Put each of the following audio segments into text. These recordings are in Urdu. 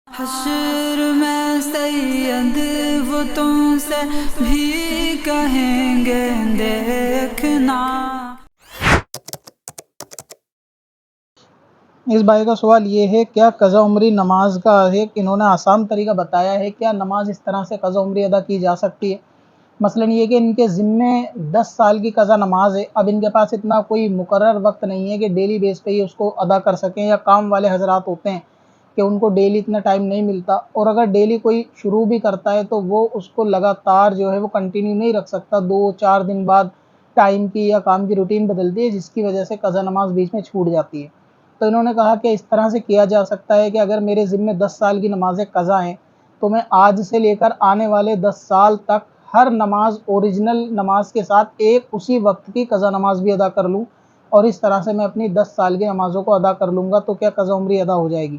حشر میں سید وہ تم سے بھی کہیں گے دیکھنا۔ اس بھائی کا سوال یہ ہے، کیا قضا عمری نماز کا ایک انہوں نے آسان طریقہ بتایا ہے، کیا نماز اس طرح سے قضا عمری ادا کی جا سکتی ہے؟ مثلا یہ کہ ان کے ذمے 10 سال کی قضا نماز ہے، اب ان کے پاس اتنا کوئی مقرر وقت نہیں ہے کہ ڈیلی بیس پہ ہی اس کو ادا کر سکیں، یا کام والے حضرات ہوتے ہیں کہ ان کو ڈیلی اتنا ٹائم نہیں ملتا، اور اگر ڈیلی کوئی شروع بھی کرتا ہے تو وہ اس کو لگاتار جو ہے وہ کنٹینیو نہیں رکھ سکتا، 2-4 دن بعد ٹائم کی یا کام کی روٹین بدلتی ہے، جس کی وجہ سے قضا نماز بیچ میں چھوٹ جاتی ہے۔ تو انہوں نے کہا کہ اس طرح سے کیا جا سکتا ہے کہ اگر میرے ذمے 10 سال کی نمازیں قضا ہیں تو میں آج سے لے کر آنے والے 10 سال تک ہر نماز اوریجنل نماز کے ساتھ ایک اسی وقت کی قضا نماز بھی ادا کر لوں، اور اس طرح سے میں اپنی 10 سال کی نمازوں کو ادا کر لوں گا، تو کیا قضا عمری ادا ہو جائے گی؟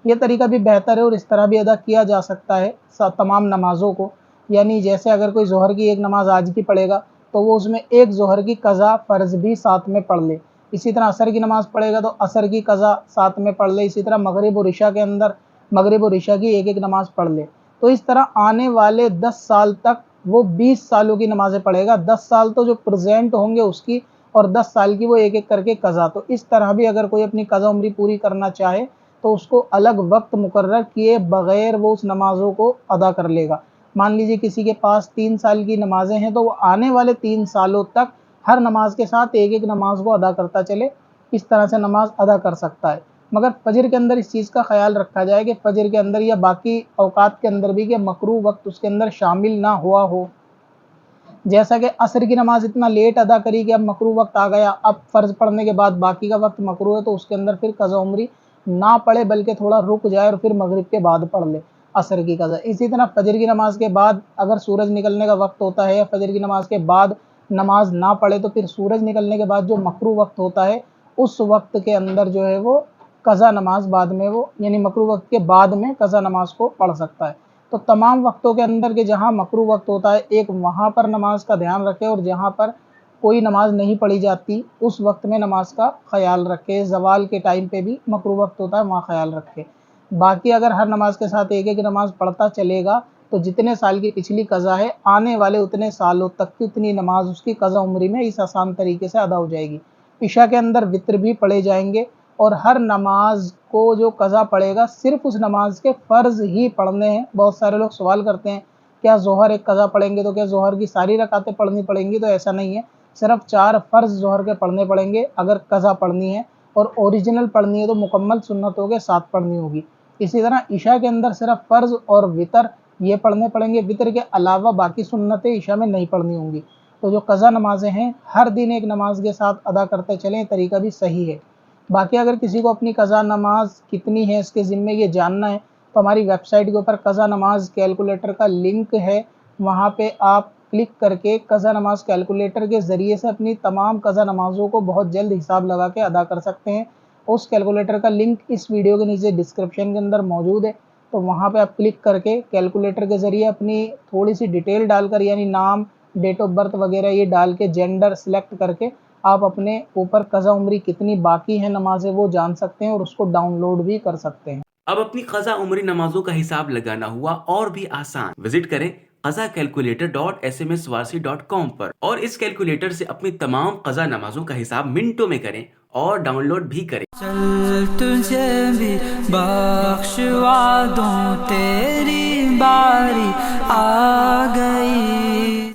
یہ طریقہ بھی بہتر ہے، اور اس طرح بھی ادا کیا جا سکتا ہے تمام نمازوں کو، یعنی جیسے اگر کوئی ظہر کی ایک نماز آج کی پڑھے گا تو وہ اس میں ایک ظہر کی قضا فرض بھی ساتھ میں پڑھ لے، اسی طرح عصر کی نماز پڑھے گا تو عصر کی قضا ساتھ میں پڑھ لے، اسی طرح مغرب اور عشاء کے اندر مغرب اور عشاء کی ایک ایک نماز پڑھ لے، تو اس طرح آنے والے 10 سال تک وہ 20 سالوں کی نمازیں پڑھے گا، 10 سال تو جو پریزنٹ ہوں گے اس کی، اور 10 سال کی وہ ایک ایک کر کے قضا۔ تو اس طرح بھی اگر کوئی اپنی قضا عمری پوری کرنا چاہے تو اس کو الگ وقت مقرر کیے بغیر وہ اس نمازوں کو ادا کر لے گا۔ مان لیجیے کسی کے پاس 3 سال کی نمازیں ہیں تو وہ آنے والے 3 سالوں تک ہر نماز کے ساتھ ایک ایک نماز کو ادا کرتا چلے، اس طرح سے نماز ادا کر سکتا ہے۔ مگر فجر کے اندر اس چیز کا خیال رکھا جائے کہ فجر کے اندر یا باقی اوقات کے اندر بھی کہ مکروہ وقت اس کے اندر شامل نہ ہوا ہو، جیسا کہ عصر کی نماز اتنا لیٹ ادا کری کہ اب مکروہ وقت آ گیا، اب فرض پڑھنے کے بعد باقی کا وقت مکروہ ہے، تو اس کے اندر پھر قضا عمری نہ پڑھے بلکہ تھوڑا رک جائے اور پھر مغرب کے بعد پڑھ لے عصر کی قضا۔ اسی طرح فجر کی نماز کے بعد اگر سورج نکلنے کا وقت ہوتا ہے یا فجر کی نماز کے بعد نماز نہ پڑھے تو پھر سورج نکلنے کے بعد جو مکروہ وقت ہوتا ہے اس وقت کے اندر جو ہے وہ قضا نماز بعد میں وہ یعنی مکروہ وقت کے بعد میں قضا نماز کو پڑھ سکتا ہے۔ تو تمام وقتوں کے اندر کہ جہاں مکروہ وقت ہوتا ہے ایک وہاں پر نماز کا دھیان رکھے، اور جہاں پر کوئی نماز نہیں پڑھی جاتی اس وقت میں نماز کا خیال رکھے، زوال کے ٹائم پہ بھی مکروہ وقت ہوتا ہے وہاں خیال رکھے۔ باقی اگر ہر نماز کے ساتھ ایک ایک نماز پڑھتا چلے گا تو جتنے سال کی پچھلی قضا ہے آنے والے اتنے سالوں تک کی اتنی نماز اس کی قضا عمری میں اس آسان طریقے سے ادا ہو جائے گی۔ عشاء کے اندر وتر بھی پڑھے جائیں گے، اور ہر نماز کو جو قضا پڑھے گا صرف اس نماز کے فرض ہی پڑھنے ہیں۔ بہت سارے لوگ سوال کرتے ہیں کیا ظہر ایک قضا پڑھیں گے تو کیا ظہر کی ساری رکعتیں پڑھنی پڑیں گی؟ تو ایسا نہیں ہے، صرف 4 فرض ظہر کے پڑھنے پڑیں گے اگر قضا پڑھنی ہے، اور اوریجنل پڑھنی ہے تو مکمل سنتوں کے ساتھ پڑھنی ہوگی۔ اسی طرح عشاء کے اندر صرف فرض اور وتر یہ پڑھنے پڑیں گے، وتر کے علاوہ باقی سنتیں عشاء میں نہیں پڑھنی ہوں گی۔ تو جو قضا نمازیں ہیں ہر دن ایک نماز کے ساتھ ادا کرتے چلیں، طریقہ بھی صحیح ہے۔ باقی اگر کسی کو اپنی قضا نماز کتنی ہے اس کے ذمے یہ جاننا ہے تو ہماری ویب سائٹ کے اوپر قضا نماز کیلکولیٹر کا لنک ہے، وہاں پہ آپ کلک کر کے قضا نماز کیلکولیٹر کے ذریعے سے اپنی تمام قضا نمازوں کو بہت جلد حساب لگا کے ادا کر سکتے ہیں۔ اس کیلکولیٹر کا لنک اس ویڈیو کے نیچے ڈسکرپشن کے اندر موجود ہے، تو وہاں پہ آپ کلک کر کے کیلکولیٹر کے ذریعے اپنی تھوڑی سی ڈیٹیل ڈال کر یعنی نام، ڈیٹ آف برتھ وغیرہ یہ ڈال کے جینڈر سلیکٹ کر کے آپ اپنے اوپر قضا عمری کتنی باقی ہیں نمازیں وہ جان سکتے ہیں، اور اس کو ڈاؤن لوڈ بھی کر سکتے ہیں۔ اب اپنی قضا عمری نمازوں کا حساب لگانا ہوا اور بھی آسان۔ وزٹ کریں qazakalculator.smswarsi.com پر، اور اس کیلکولیٹر سے اپنی تمام قضا نمازوں کا حساب منٹوں میں کریں اور ڈاؤن لوڈ بھی کریں۔ چل تجھے بھی بخشوا دوں تیری باری